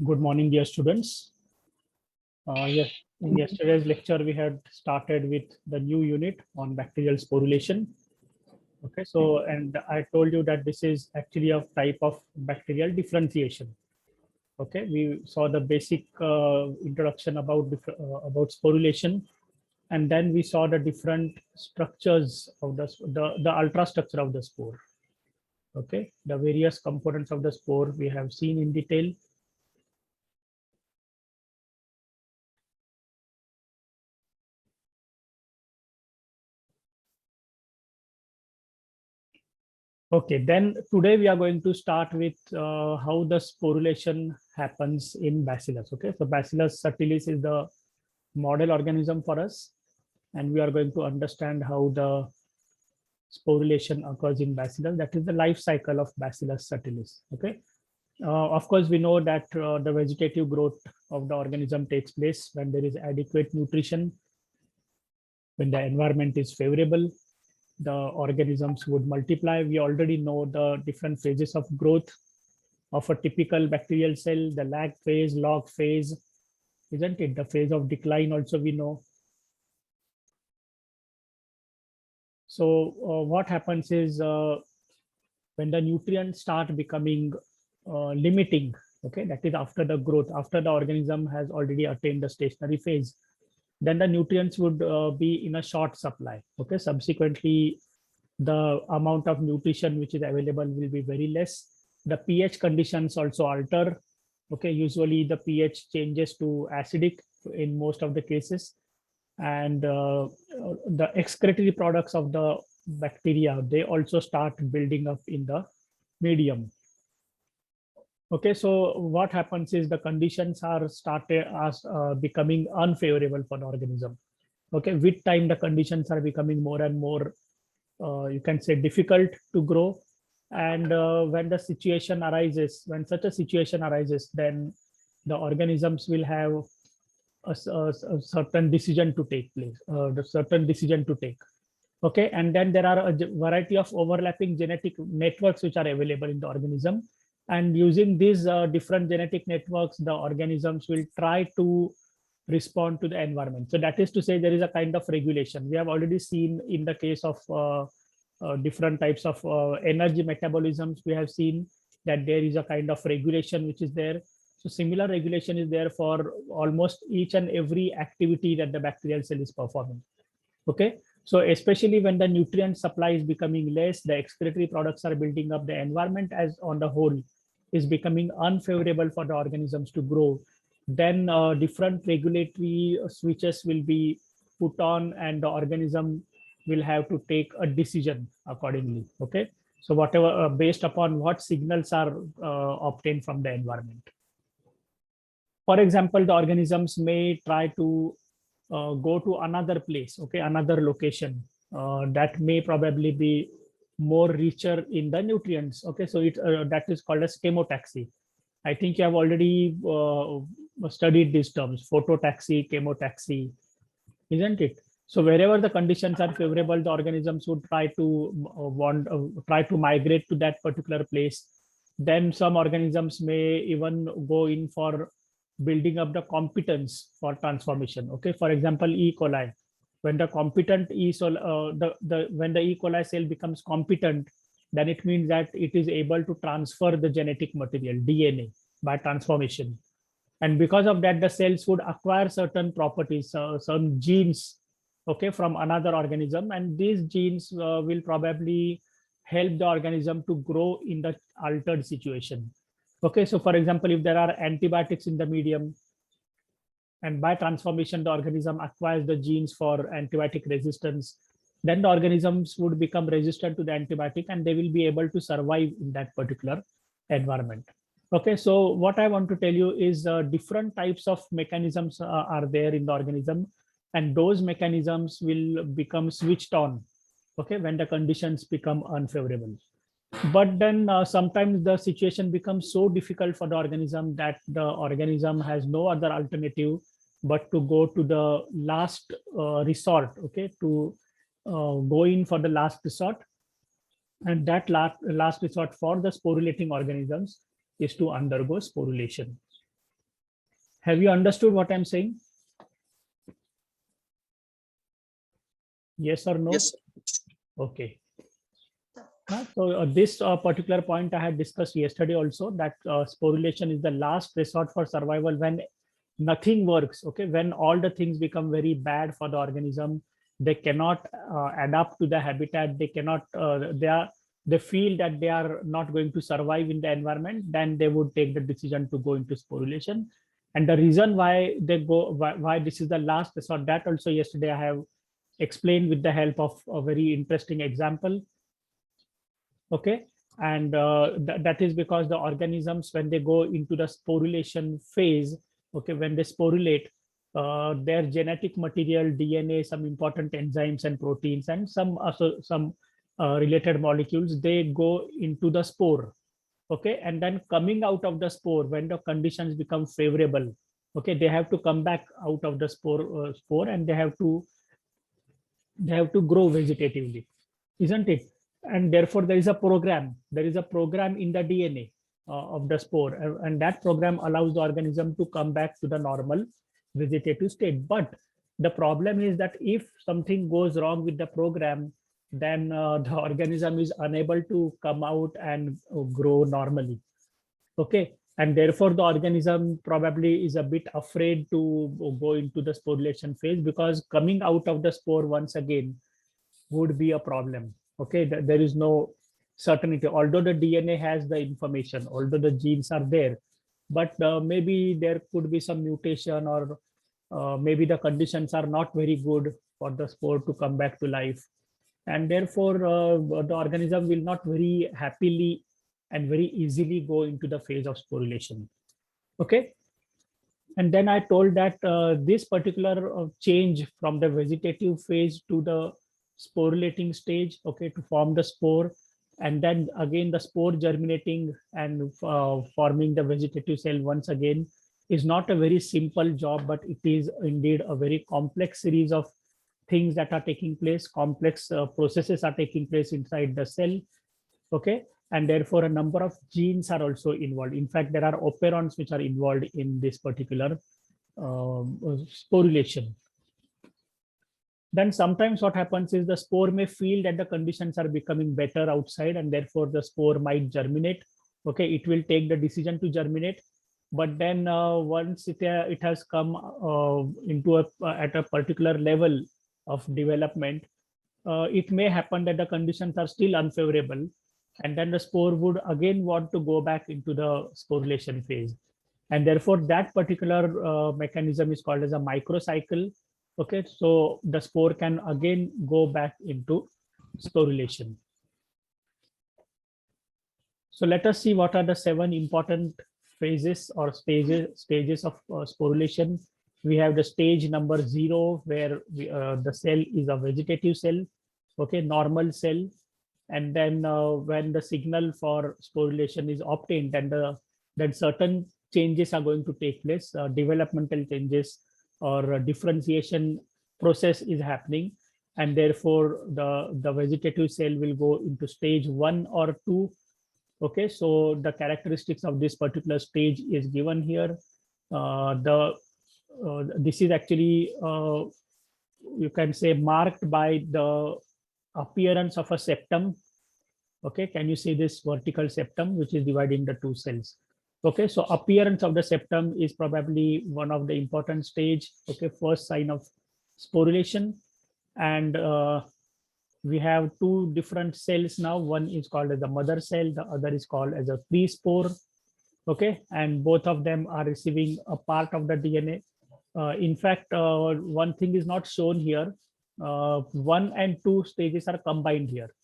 Good morning, dear students. Yes, in yesterday's lecture, we had started with the new unit on bacterial sporulation. Okay, so and I told you that this is actually a type of bacterial differentiation. Okay, we saw the basic introduction about sporulation, and then we saw the different structures of the ultrastructure of the spore. Okay, the various components of the spore we have seen in detail. Okay, then today we are going to start with how the sporulation happens in Bacillus. Okay, so Bacillus subtilis is the model organism for us, and we are going to understand how the sporulation occurs in Bacillus. That is the life cycle of Bacillus subtilis. Okay, of course, we know that the vegetative growth of the organism takes place when there is adequate nutrition, when the environment is favorable, the organisms would multiply. We already know the different phases of growth of a typical bacterial cell, the lag phase, log phase, isn't it? The phase of decline also we know. So what happens is when the nutrients start becoming limiting, okay, that is after the growth, after the organism has already attained the stationary phase, then the nutrients would be in a short supply. Okay, subsequently, the amount of nutrition which is available will be very less. The pH conditions also alter. Okay, usually the pH changes to acidic in most of the cases, and the excretory products of the bacteria, they also start building up in the medium. Okay, so what happens is the conditions are started as becoming unfavorable for the organism. Okay, with time the conditions are becoming more and more you can say difficult to grow, and when the situation arises, when such a situation arises, then the organisms will have a certain decision to take place, the certain decision to take. Okay, and then there are a variety of overlapping genetic networks which are available in the organism, and using these different genetic networks, the organisms will try to respond to the environment. So that is to say, there is a kind of regulation. We have already seen in the case of different types of energy metabolisms, we have seen that there is a kind of regulation which is there. So similar regulation is there for almost each and every activity that the bacterial cell is performing. Okay, so especially when the nutrient supply is becoming less, the excretory products are building up, the environment as on the whole is becoming unfavorable for the organisms to grow, then different regulatory switches will be put on, and the organism will have to take a decision accordingly. Okay, so whatever based upon what signals are obtained from the environment. For example, the organisms may try to go to another place, okay, another location that may probably be more richer in the nutrients. Okay, so it that is called as chemotaxy. I think you have already studied these terms: phototaxy, chemotaxy, isn't it? So wherever the conditions are favorable, the organisms would try to try to migrate to that particular place. Then some organisms may even go in for building up the competence for transformation. Okay, for example, E. coli. When the competent when the E. coli cell becomes competent, then it means that it is able to transfer the genetic material, DNA, by transformation. And because of that, the cells would acquire certain properties, some genes, okay, from another organism, and these genes will probably help the organism to grow in the altered situation. Okay, so for example, if there are antibiotics in the medium, and by transformation the organism acquires the genes for antibiotic resistance, then the organisms would become resistant to the antibiotic, and they will be able to survive in that particular environment. Okay, so what I want to tell you is different types of mechanisms are there in the organism, and those mechanisms will become switched on, okay, when the conditions become unfavorable. But then sometimes the situation becomes so difficult for the organism that the organism has no other alternative but to go to the last resort, okay, to go in for the last resort. And that last resort for the sporulating organisms is to undergo sporulation. Have you understood what I'm saying? Yes or no? Yes. Okay. So this particular point I had discussed yesterday also, that sporulation is the last resort for survival when nothing works. Okay, when all the things become very bad for the organism, they cannot adapt to the habitat. They cannot. They feel that they are not going to survive in the environment. Then they would take the decision to go into sporulation. And the reason why they go, why this is the last resort, that also yesterday I have explained with the help of a very interesting example. Okay, and that is because the organisms, when they go into the sporulation phase, okay, when they sporulate, their genetic material, DNA, some important enzymes and proteins, and some also some related molecules, they go into the spore. Okay, and then coming out of the spore, when the conditions become favorable, okay, they have to come back out of the spore, and they have to grow vegetatively, isn't it? And therefore there is a program, in the DNA of the spore, and that program allows the organism to come back to the normal vegetative state. But the problem is that if something goes wrong with the program, then the organism is unable to come out and grow normally. Okay, and therefore the organism probably is a bit afraid to go into the sporulation phase, because coming out of the spore once again would be a problem. Okay, there is no certainty, although the DNA has the information, although the genes are there, but maybe there could be some mutation, or maybe the conditions are not very good for the spore to come back to life, and therefore the organism will not very happily and very easily go into the phase of sporulation. Okay, and then I told that this particular change from the vegetative phase to the sporulating stage, okay, to form the spore, and then again the spore germinating and forming the vegetative cell once again, is not a very simple job, but it is indeed a very complex series of things that are taking place. Complex processes are taking place inside the cell. Okay, and therefore a number of genes are also involved. In fact, there are operons which are involved in this particular sporulation. Then sometimes what happens is the spore may feel that the conditions are becoming better outside, and therefore the spore might germinate. Okay, it will take the decision to germinate, but then once it has come into at a particular level of development, it may happen that the conditions are still unfavorable, and then the spore would again want to go back into the sporulation phase, and therefore that particular mechanism is called as a microcycle. Okay, so the spore can again go back into sporulation. So let us see what are the 7 important phases or stages of sporulation. We have the stage number 0, where the cell is a vegetative cell, okay, normal cell. And then when the signal for sporulation is obtained, then certain changes are going to take place, developmental changes or differentiation process is happening, and therefore the vegetative cell will go into stage 1 or 2. Okay, so the characteristics of this particular stage is given here. This is actually you can say marked by the appearance of a septum. Okay, can you see this vertical septum which is dividing the 2 cells? Okay, so appearance of the septum is probably one of the important stage. Okay, first sign of sporulation. And we have 2 different cells now. One is called as the mother cell, the other is called as a pre-spore. Okay, and both of them are receiving a part of the DNA. In fact, one thing is not shown here. 1 and 2 stages are combined here.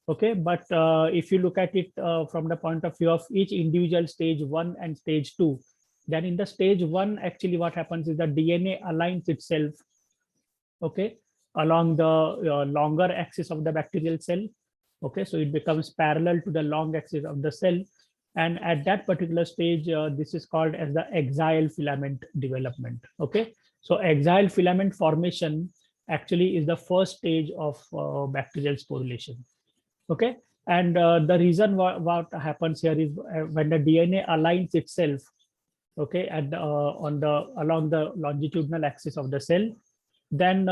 Okay, but if you look at it from the point of view of each individual stage 1 and stage 2, then in the stage 1, actually what happens is the DNA aligns itself, okay, along the longer axis of the bacterial cell. Okay, so it becomes parallel to the long axis of the cell, and at that particular stage this is called as the axial filament development. Okay, so axial filament formation actually is the first stage of bacterial sporulation. Okay, and the reason what happens here is when the DNA aligns itself, okay, at the, on the along the longitudinal axis of the cell, then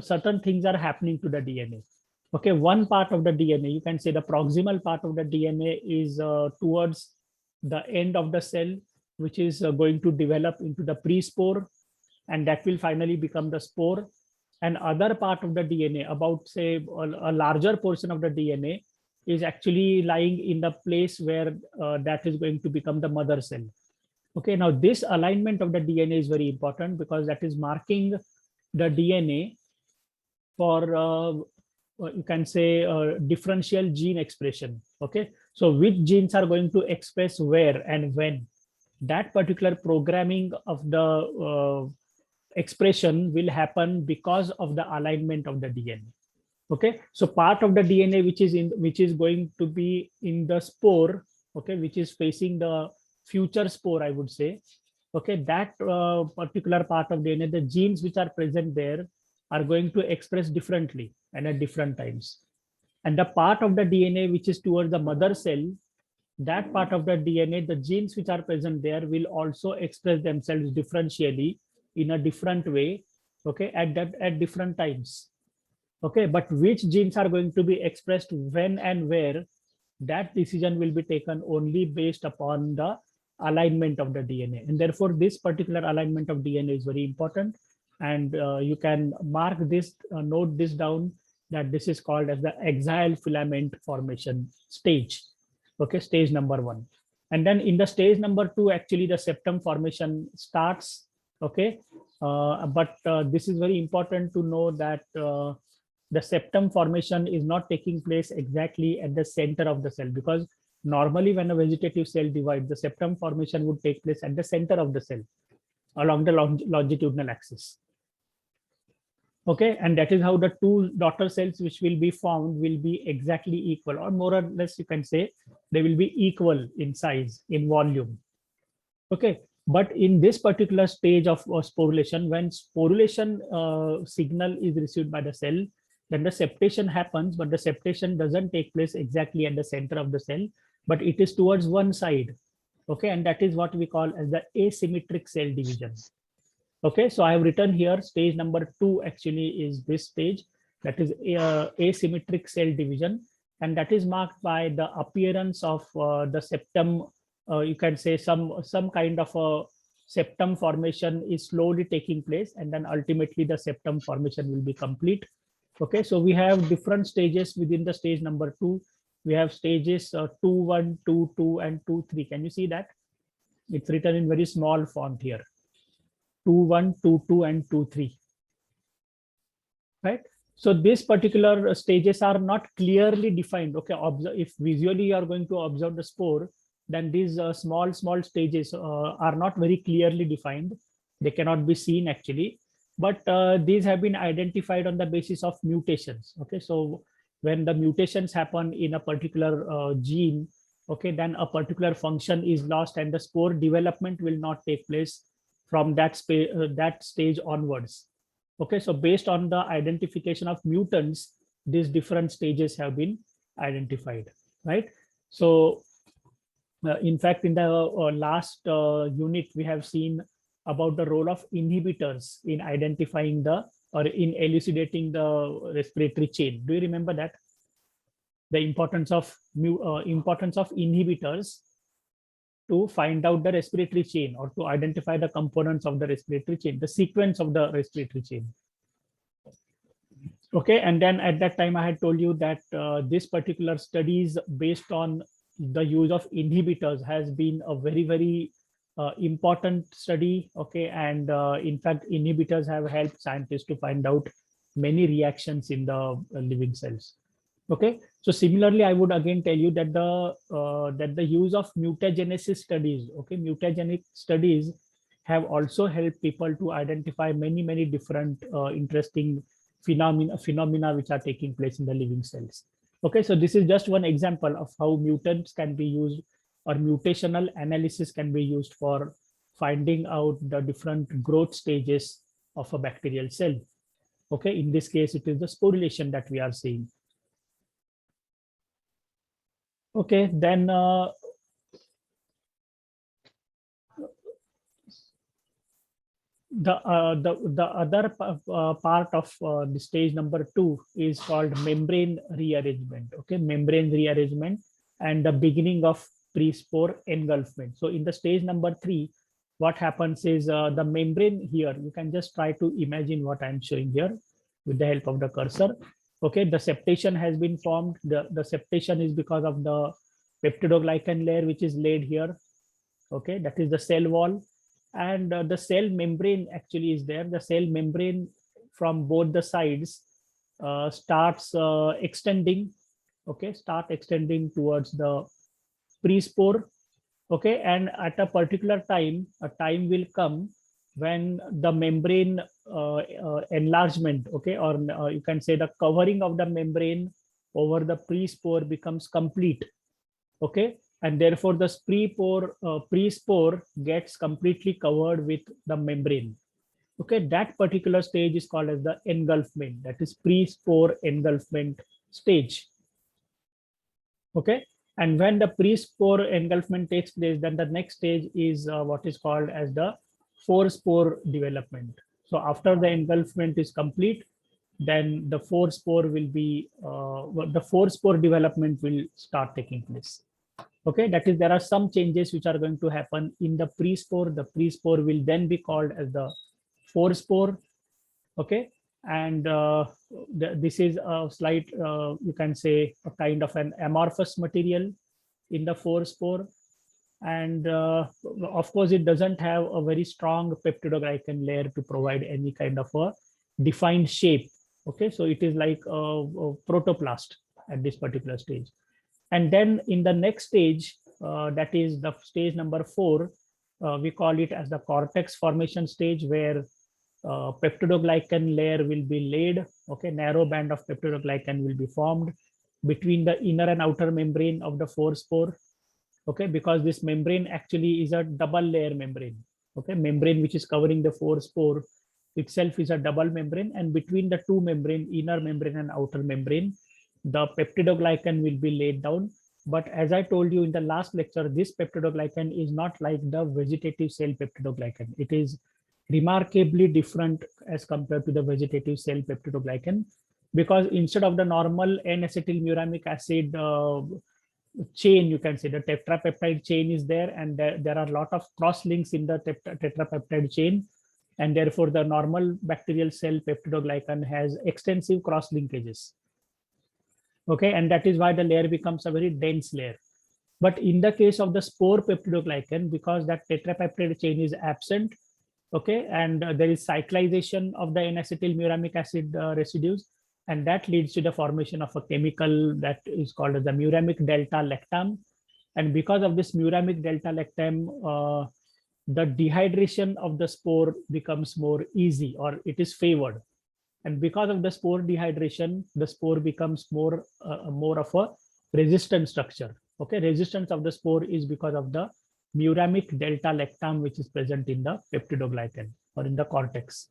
certain things are happening to the DNA. Okay, one part of the DNA, you can say the proximal part of the DNA is towards the end of the cell, which is going to develop into the pre-spore, and that will finally become the spore. And other part of the DNA, about say a larger portion of the DNA, is actually lying in the place where that is going to become the mother cell. Okay, now this alignment of the DNA is very important because that is marking the DNA for you can say differential gene expression. Okay, so which genes are going to express where and when, that particular programming of the expression will happen because of the alignment of the DNA. Okay, so part of the DNA which is going to be in the spore, okay, which is facing the future spore, I would say. Okay, that particular part of DNA, the genes which are present there are going to express differently and at different times. And the part of the DNA which is towards the mother cell, that part of the DNA, the genes which are present there will also express themselves differentially in a different way, okay, at different times. Okay, but which genes are going to be expressed when and where, that decision will be taken only based upon the alignment of the DNA. And therefore, this particular alignment of DNA is very important. And you can mark this, note this down, that this is called as the axial filament formation stage. Okay, stage number 1. And then in the stage number 2, actually the septum formation starts. Okay, but this is very important to know that the septum formation is not taking place exactly at the center of the cell, because normally when a vegetative cell divides, the septum formation would take place at the center of the cell along the longitudinal axis. Okay, and that is how the two daughter cells which will be formed will be exactly equal, or more or less you can say they will be equal in size, in volume. Okay, but in this particular stage of sporulation, when sporulation signal is received by the cell, then the septation happens, but the septation doesn't take place exactly at the center of the cell, but it is towards one side. Okay, and that is what we call as the asymmetric cell division. Okay, so I have written here stage number 2 actually is this stage, that is asymmetric cell division, and that is marked by the appearance of the septum. You can say some kind of a septum formation is slowly taking place, and then ultimately the septum formation will be complete. Okay, so we have different stages within the stage number 2. We have stages 2.1, 2.2, and 2.3. Can you see that? It's written in very small font here. 2.1, 2.2, and 2.3. Right? So these particular stages are not clearly defined. Okay, if visually you are going to observe the spore, then these small stages are not very clearly defined. They cannot be seen actually, but these have been identified on the basis of mutations. Okay, so when the mutations happen in a particular gene, okay, then a particular function is lost and the spore development will not take place from that stage onwards. Okay, so based on the identification of mutants, these different stages have been identified, right? So in fact, in the last unit, we have seen about the role of inhibitors in identifying the, or in elucidating the respiratory chain. Do you remember that? The importance of inhibitors to find out the respiratory chain, or to identify the components of the respiratory chain, the sequence of the respiratory chain. Okay, and then at that time I had told you that this particular studies based on the use of inhibitors has been a very important study. Okay, and in fact inhibitors have helped scientists to find out many reactions in the living cells. Okay, so similarly I would again tell you that the use of mutagenesis studies, okay, mutagenic studies have also helped people to identify many different interesting phenomena which are taking place in the living cells. Okay, so this is just one example of how mutants can be used, or mutational analysis can be used for finding out the different growth stages of a bacterial cell. Okay, in this case, it is the sporulation that we are seeing. Okay, then The other part of the stage number 2 is called membrane rearrangement. Okay, membrane rearrangement and the beginning of pre-spore engulfment. So in the stage number 3, what happens is the membrane here, you can just try to imagine what I'm showing here with the help of the cursor. Okay, the septation has been formed. The septation is because of the peptidoglycan layer which is laid here. Okay, that is the cell wall, and the cell membrane actually is there. The cell membrane from both the sides starts extending. Okay, start extending towards the pre-spore. Okay, and at a particular time, a time will come when the membrane enlargement, okay, or you can say the covering of the membrane over the pre-spore becomes complete. Okay, and therefore the pre-spore gets completely covered with the membrane. Okay, that particular stage is called as the engulfment, that is pre-spore engulfment stage. Okay, and when the pre-spore engulfment takes place, then the next stage is what is called as the forespore development. So after the engulfment is complete, then the forespore will be the forespore development will start taking place. Okay, that is, there are some changes which are going to happen in the pre-spore. The pre-spore will then be called as the forespore. Okay, and this is a slight, you can say, a kind of an amorphous material in the forespore. And of course, it doesn't have a very strong peptidoglycan layer to provide any kind of a defined shape. Okay, so it is like a protoplast at this particular stage. And then in the next stage, that is the stage number 4, we call it as the cortex formation stage, where peptidoglycan layer will be laid. Okay, narrow band of peptidoglycan will be formed between the inner and outer membrane of the forespore. Okay, because this membrane actually is a double layer membrane. Okay, membrane which is covering the forespore itself is a double membrane, and between the two membrane, inner membrane and outer membrane, the peptidoglycan will be laid down. But as I told you in the last lecture, this peptidoglycan is not like the vegetative cell peptidoglycan. It is remarkably different as compared to the vegetative cell peptidoglycan, because instead of the normal N-acetylmuramic acid chain, you can say the tetrapeptide chain is there, and there are a lot of cross links in the tetrapeptide chain, and therefore the normal bacterial cell peptidoglycan has extensive cross linkages. Okay, and that is why the layer becomes a very dense layer. But in the case of the spore peptidoglycan, because that tetrapeptide chain is absent, okay, and there is cyclization of the N-acetylmuramic acid residues, and that leads to the formation of a chemical that is called as the muramic delta lactam. And because of this muramic delta lactam, the dehydration of the spore becomes more easy, or it is favored. And because of the spore dehydration, the spore becomes more of a resistant structure. Okay, resistance of the spore is because of the muramic delta lactam which is present in the peptidoglycan or in the cortex.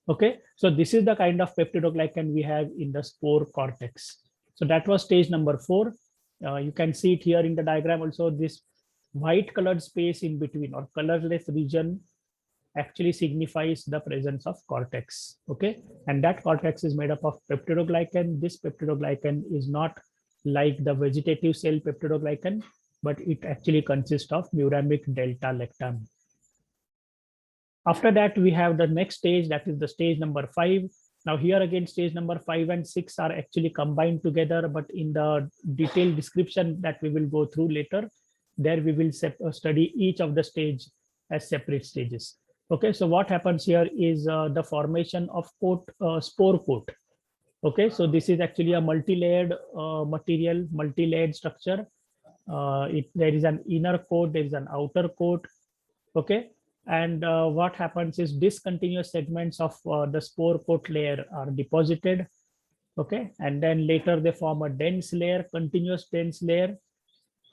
Okay, so this is the kind of peptidoglycan we have in the spore cortex. So that was stage number 4. You can see it here in the diagram also. This white colored space in between or colorless region actually signifies the presence of cortex. Okay, and that cortex is made up of peptidoglycan. This peptidoglycan is not like the vegetative cell peptidoglycan, but it actually consists of muramic delta lactam. After that, we have the next stage, that is the stage number 5. Now here again, stage number 5 and 6 are actually combined together, but in the detailed description that we will go through later, there we will study each of the stage as separate stages. Okay, so what happens here is the formation of spore coat. Okay, so this is actually a multi-layered material, multi-layered structure. There is an inner coat, there is an outer coat. Okay, and what happens is discontinuous segments of the spore coat layer are deposited. Okay, and then later they form a dense layer, continuous dense layer.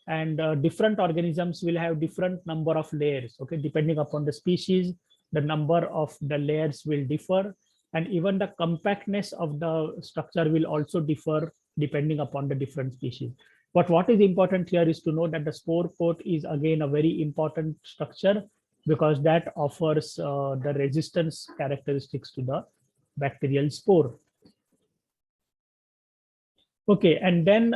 And different organisms will have different number of layers. Okay, depending upon the species, the number of the layers will differ, and even the compactness of the structure will also differ depending upon the different species. But what is important here is to know that the spore coat is again a very important structure, because that offers the resistance characteristics to the bacterial spore. Okay, and then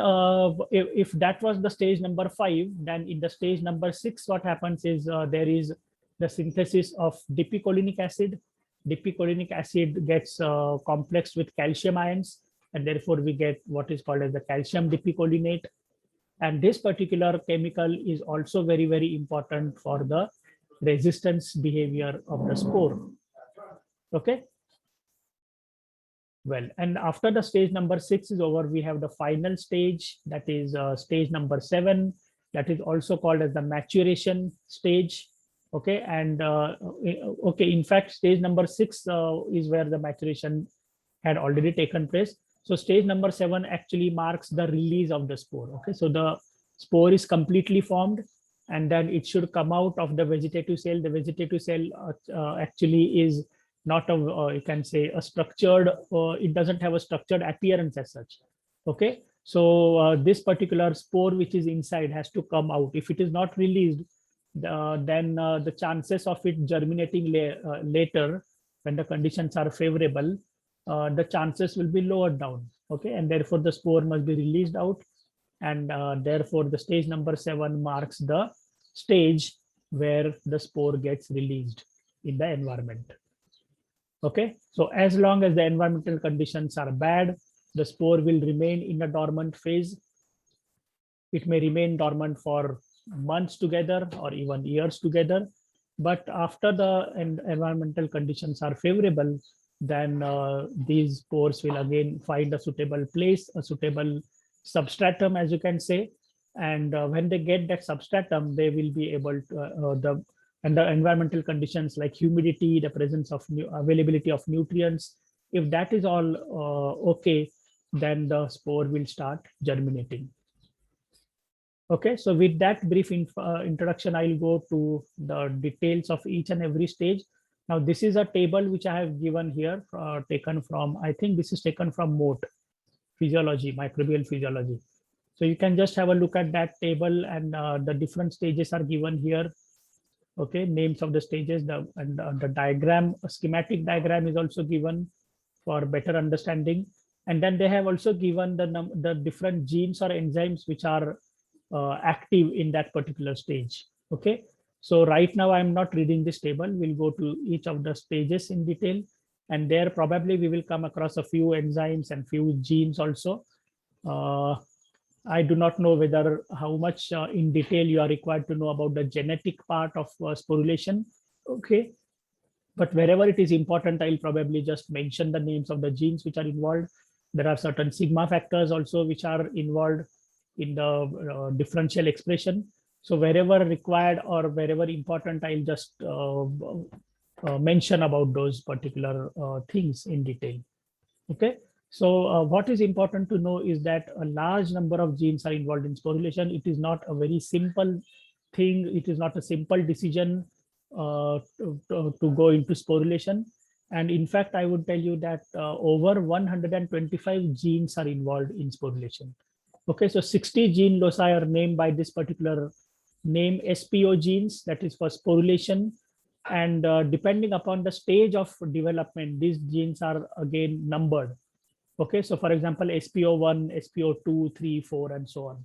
if that was the stage number 5, then in the stage number 6, what happens is there is the synthesis of dipicolinic acid. Dipicolinic acid gets complexed with calcium ions, and therefore we get what is called as the calcium dipicolinate. And this particular chemical is also very, very important for the resistance behavior of the spore. Okay. Well, and after the stage number 6 is over, we have the final stage, that is stage number 7, that is also called as the maturation stage. Okay, and okay, in fact, stage number 6 is where the maturation had already taken place. So stage number 7 actually marks the release of the spore. Okay, so the spore is completely formed, and then it should come out of the vegetative cell. The vegetative cell actually is not a you can say a structured, it doesn't have a structured appearance as such. Okay, so this particular spore which is inside has to come out. If it is not released, then the chances of it germinating later, when the conditions are favorable, the chances will be lowered down. Okay, and therefore the spore must be released out, and therefore the stage number 7 marks the stage where the spore gets released in the environment. Okay, so as long as the environmental conditions are bad, the spore will remain in a dormant phase. It may remain dormant for months together or even years together. But after the environmental conditions are favorable, then these spores will again find a suitable place, a suitable substratum, as you can say. And when they get that substratum, they will be able to, and the environmental conditions like humidity, the presence of availability of nutrients, if that is all okay, then the spore will start germinating. Okay, so with that brief introduction, I'll go to the details of each and every stage. Now, this is a table which I have given here, taken from, I think this is taken from Mote, Physiology, Microbial Physiology. So you can just have a look at that table, and the different stages are given here. Okay, names of the stages, and the diagram, a schematic diagram is also given for better understanding. And then they have also given the different genes or enzymes which are active in that particular stage. Okay, so right now I'm not reading this table. We'll go to each of the stages in detail, and there probably we will come across a few enzymes and few genes also. I do not know whether how much in detail you are required to know about the genetic part of sporulation. Okay, but wherever it is important, I'll probably just mention the names of the genes which are involved. There are certain sigma factors also which are involved in the differential expression. So wherever required or wherever important, I'll just mention about those particular things in detail. Okay. So what is important to know is that a large number of genes are involved in sporulation. It is not a very simple thing. It is not a simple decision to go into sporulation. And in fact, I would tell you that over 125 genes are involved in sporulation. Okay, so 60 gene loci are named by this particular name, SPO genes, that is for sporulation. And depending upon the stage of development, these genes are again numbered. Okay, so for example, SPO1, SPO2, 3, 4, and so on.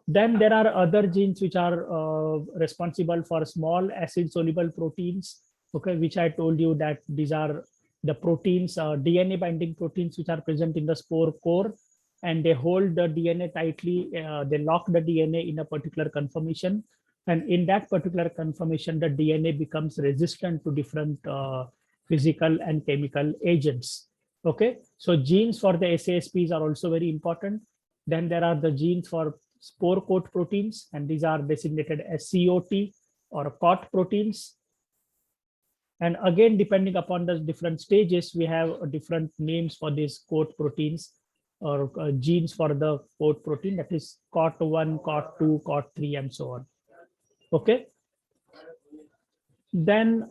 Then there are other genes which are responsible for small acid soluble proteins, okay, which I told you that these are the proteins, DNA binding proteins which are present in the spore core, and they hold the DNA tightly, they lock the DNA in a particular conformation. And in that particular conformation, the DNA becomes resistant to different physical and chemical agents. Okay, so genes for the SASPs are also very important. Then there are the genes for spore coat proteins, and these are designated as COT or COT proteins. And again, depending upon the different stages, we have different names for these coat proteins or genes for the coat protein, that is COT1, COT2, COT3, and so on. Okay. Then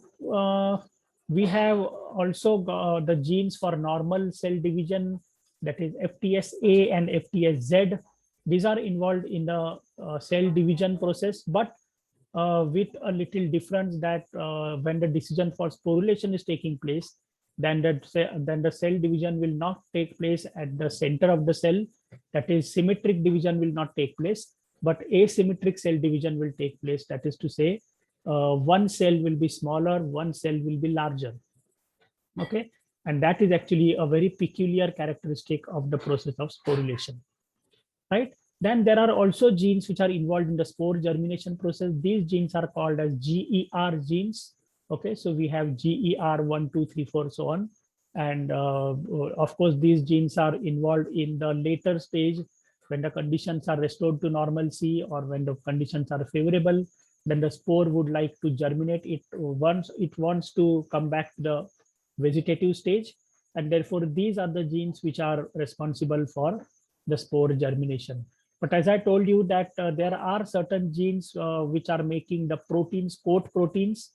we have also the genes for normal cell division, that is FTSA and FTSZ. These are involved in the cell division process, but with a little difference that when the decision for sporulation is taking place, then the cell division will not take place at the center of the cell. That is, symmetric division will not take place, but asymmetric cell division will take place. That is to say, one cell will be smaller, one cell will be larger. Okay, and that is actually a very peculiar characteristic of the process of sporulation, right? Then there are also genes which are involved in the spore germination process. These genes are called as GER genes. Okay, so we have GER 1, 2, 3, 4, so on. And of course, these genes are involved in the later stage when the conditions are restored to normalcy or when the conditions are favorable. Then the spore would like to germinate. It wants to come back to the vegetative stage, and therefore these are the genes which are responsible for the spore germination. But as I told you that there are certain genes which are making the proteins, coat proteins,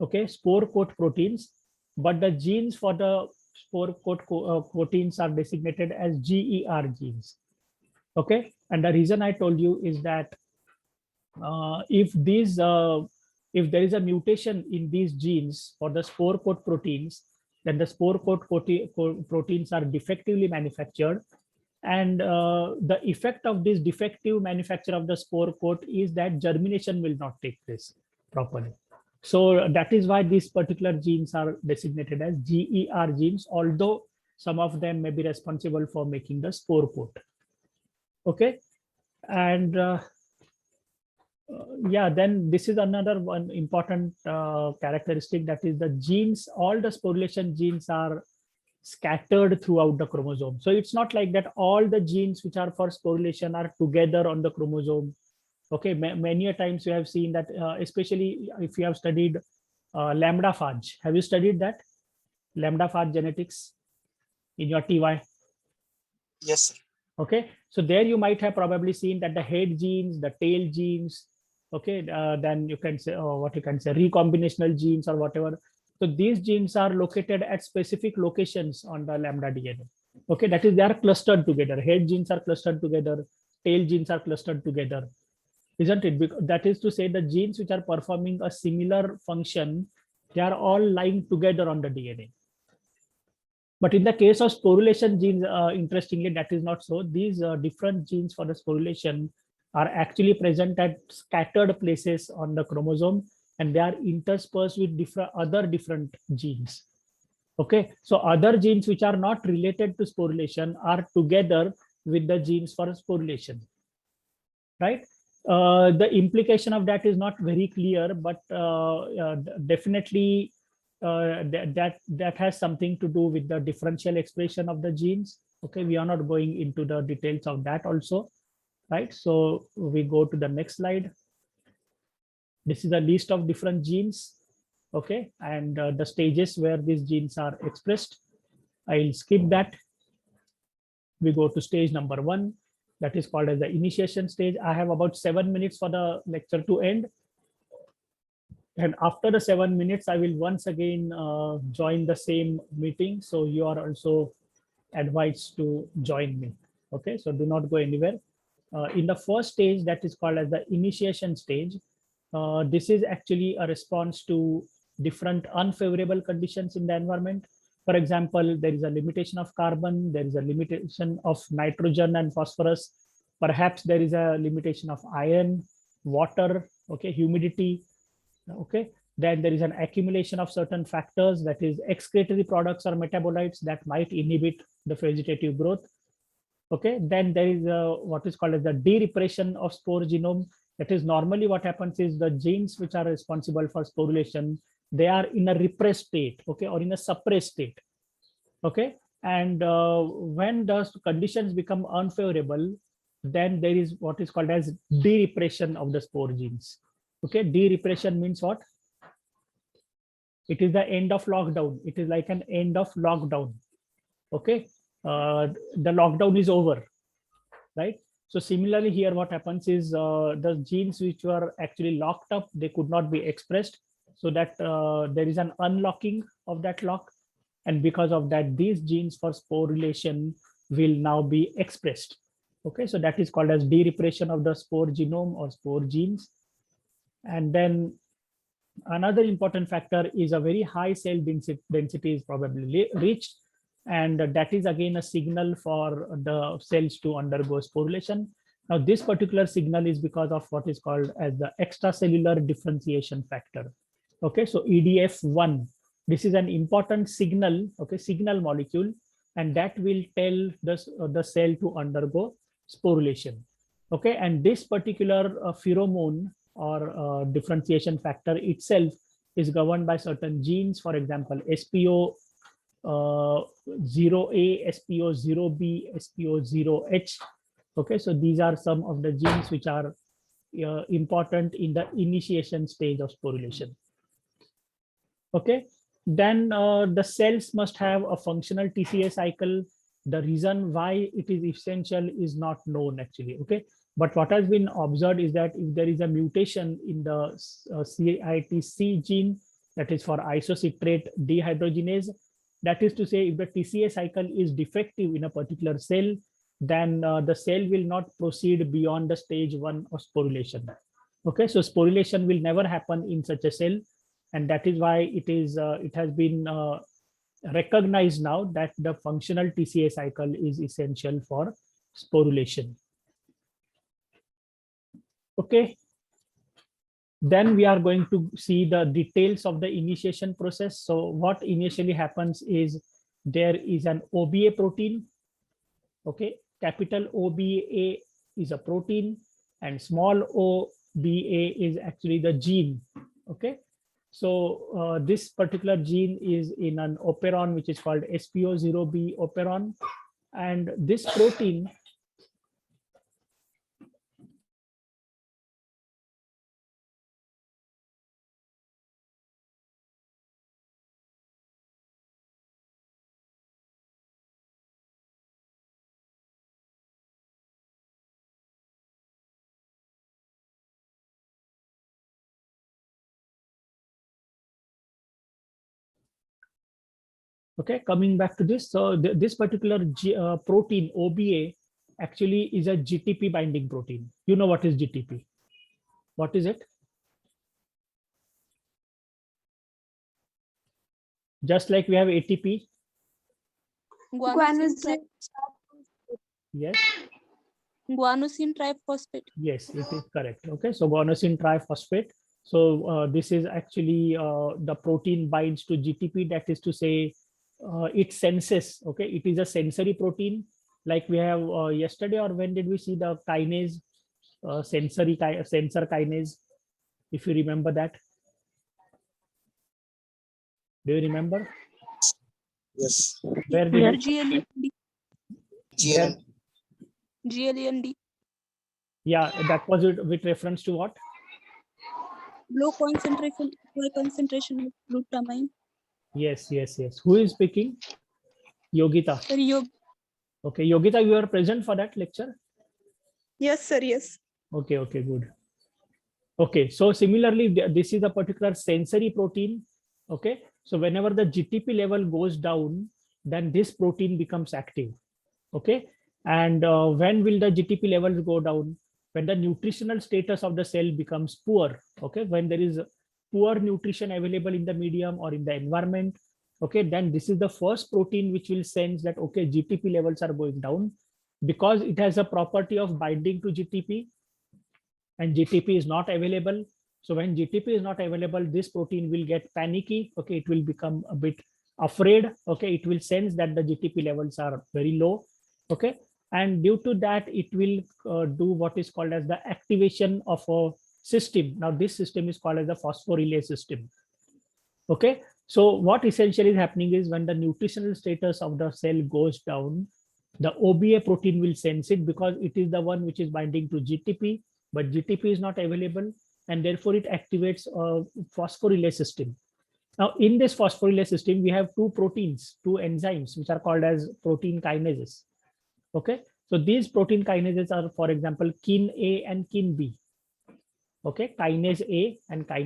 okay, spore coat proteins, but the genes for the spore coat proteins are designated as GER genes. Okay, and the reason I told you is that if there is a mutation in these genes for the spore coat proteins, then the spore coat proteins are defectively manufactured, and the effect of this defective manufacture of the spore coat is that germination will not take place properly. So that is why these particular genes are designated as GER genes, although some of them may be responsible for making the spore coat. Okay, and yeah, then this is another one important characteristic, that is the genes, all the sporulation genes are scattered throughout the chromosome. So it's not like that all the genes which are for sporulation are together on the chromosome. Okay, many a times you have seen that, especially if you have studied lambda phage. Have you studied that? Lambda phage genetics in your TY? Yes, sir. Okay, so there you might have probably seen that the head genes, the tail genes, okay, then you can say, what you can say, recombinational genes or whatever. So these genes are located at specific locations on the lambda DNA. Okay, that is, they are clustered together. Head genes are clustered together, tail genes are clustered together, isn't it? Because that is to say, the genes which are performing a similar function, they are all lying together on the DNA. But in the case of sporulation genes, interestingly, that is not so. These different genes for the sporulation are actually present at scattered places on the chromosome, and they are interspersed with different genes. Okay, so other genes which are not related to sporulation are together with the genes for sporulation, right? The implication of that is not very clear, but definitely that has something to do with the differential expression of the genes. Okay, we are not going into the details of that also, right? So we go to the next slide. This is a list of different genes, okay, and the stages where these genes are expressed. I'll skip that. We go to stage number 1, that is called as the initiation stage. I have about 7 minutes for the lecture to end. And after the 7 minutes, I will once again join the same meeting. So you are also advised to join me. Okay, so do not go anywhere. In the first stage, that is called as the initiation stage, this is actually a response to different unfavorable conditions in the environment. For example, there is a limitation of carbon, there is a limitation of nitrogen and phosphorus. Perhaps there is a limitation of iron, water, okay, humidity. Okay, then there is an accumulation of certain factors, that is excretory products or metabolites that might inhibit the vegetative growth. Okay, then there is what is called as the de-repression of spore genome. That is, normally what happens is the genes which are responsible for sporulation, they are in a repressed state, okay, or in a suppressed state. Okay, and when the conditions become unfavorable, then there is what is called as de-repression of the spore genes. Okay, de-repression means what? It is the end of lockdown. It is like an end of lockdown. Okay, the lockdown is over, right? So similarly here, what happens is the genes which were actually locked up, they could not be expressed, so that there is an unlocking of that lock, and because of that, these genes for sporulation will now be expressed. Okay, so that is called as de-repression of the spore genome or spore genes. And then another important factor is a very high cell density is probably reached, and that is again a signal for the cells to undergo sporulation. Now this particular signal is because of what is called as the extracellular differentiation factor. Okay, so EDF1, this is an important signal, okay, signal molecule, and that will tell the cell to undergo sporulation. Okay, and this particular pheromone or differentiation factor itself is governed by certain genes, for example, SPO0A, SPO0B, SPO0H. Okay, so these are some of the genes which are important in the initiation stage of sporulation. Okay, then the cells must have a functional TCA cycle. The reason why it is essential is not known actually. Okay, but what has been observed is that if there is a mutation in the CITC gene, that is for isocitrate dehydrogenase, that is to say, if the TCA cycle is defective in a particular cell, then the cell will not proceed beyond the stage 1 of sporulation. Okay, so sporulation will never happen in such a cell, and that is why it has been recognized now that the functional TCA cycle is essential for sporulation. Okay, then we are going to see the details of the initiation process. So what initially happens is there is an OBA protein. Okay, capital OBA is a protein and small OBA is actually the gene. Okay, so this particular gene is in an operon which is called SPO0B operon, and this protein okay, coming back to this, so this particular protein OBA actually is a GTP binding protein. You know what is GTP? What is it? Just like we have ATP. Guanosine Yes. guanosine triphosphate. Yes, it is correct. Okay, so guanosine triphosphate. So this is actually the protein binds to GTP. That is to say, it senses. Okay, it is a sensory protein. Like we have yesterday, or when did we see the kinase, sensor kinase? If you remember that, do you remember? Yes. Where did it? GLN. GLND. Yeah, that was it with reference to what? Low concentration of glutamine. Yes, yes, yes. Who is speaking? Yogita. Sir, Okay, Yogita, you are present for that lecture? yes, sir. Yes. Okay, okay, good. Okay, so similarly, this is a particular sensory protein. Okay, so whenever the GTP level goes down, then this protein becomes active. Okay, and when will the GTP levels go down? When the nutritional status of the cell becomes poor. Okay, when there is poor nutrition available in the medium or in the environment. Okay, then this is the first protein which will sense that, okay, GTP levels are going down, because it has a property of binding to GTP, and GTP is not available. So when GTP is not available, this protein will get panicky. Okay, it will become a bit afraid. Okay, it will sense that the GTP levels are very low. Okay, and due to that, it will do what is called as the activation of a system. Now this system is called as the phosphorylase system. Okay, so what essentially is happening is when the nutritional status of the cell goes down, the OBA protein will sense it, because it is the one which is binding to GTP, but GTP is not available, and therefore it activates a phosphorylase system. Now in this phosphorylase system, we have two proteins, two enzymes, which are called as protein kinases. Okay, so these protein kinases are, for example, kin A and kin B. Okay, kinase A and kinase